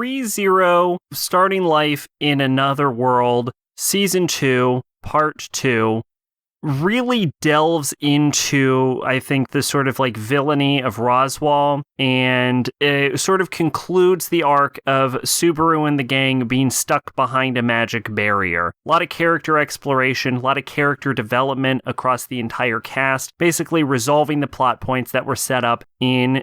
ReZero, Starting Life in Another World, Season 2, Part 2, really delves into, I think, the sort of like villainy of Roswaal, and it sort of concludes the arc of Subaru and the gang being stuck behind a magic barrier. A lot of character exploration, a lot of character development across the entire cast, basically resolving the plot points that were set up in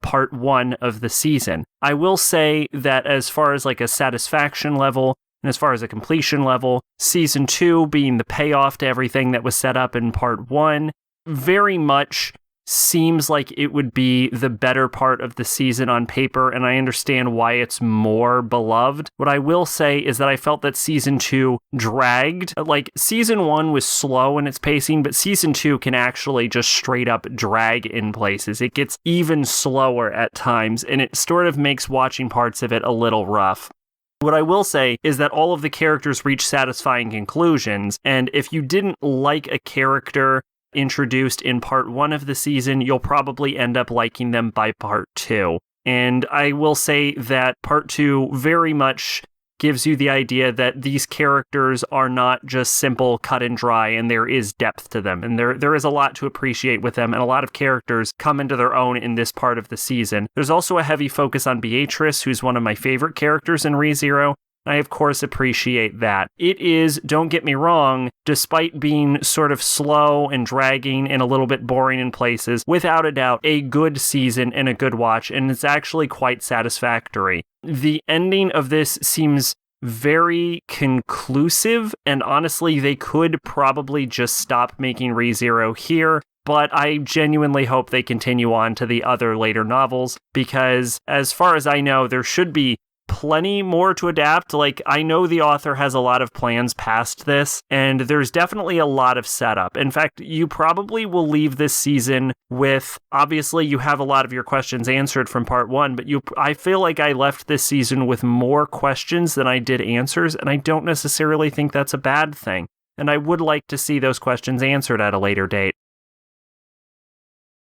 part 1 of the season. I will say that as far as like a satisfaction level, and as far as a completion level, Season 2 being the payoff to everything that was set up in Part 1, very much seems like it would be the better part of the season on paper, and I understand why it's more beloved. What I will say is that I felt that Season 2 dragged. Like, Season 1 was slow in its pacing, but Season 2 can actually just straight up drag in places. It gets even slower at times, and it sort of makes watching parts of it a little rough. What I will say is that all of the characters reach satisfying conclusions, and if you didn't like a character introduced in part 1 of the season, you'll probably end up liking them by part 2. And I will say that part 2 very much gives you the idea that these characters are not just simple cut and dry, and there is depth to them, and there is a lot to appreciate with them, and a lot of characters come into their own in this part of the season. There's also a heavy focus on Beatrice, who's one of my favorite characters in ReZero. I, of course, appreciate that. It is, don't get me wrong, despite being sort of slow and dragging and a little bit boring in places, without a doubt, a good season and a good watch, and it's actually quite satisfactory. The ending of this seems very conclusive, and honestly, they could probably just stop making ReZero here, but I genuinely hope they continue on to the other later novels, because as far as I know, there should be plenty more to adapt. Like, I know the author has a lot of plans past this, and there's definitely a lot of setup. In fact, you probably will leave this season with, obviously you have a lot of your questions answered from part 1, but I feel like I left this season with more questions than I did answers, and I don't necessarily think that's a bad thing. And I would like to see those questions answered at a later date.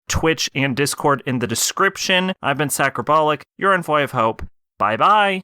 Twitch and Discord in the description. I've been Sacrobolic, your envoy of hope. Bye-bye.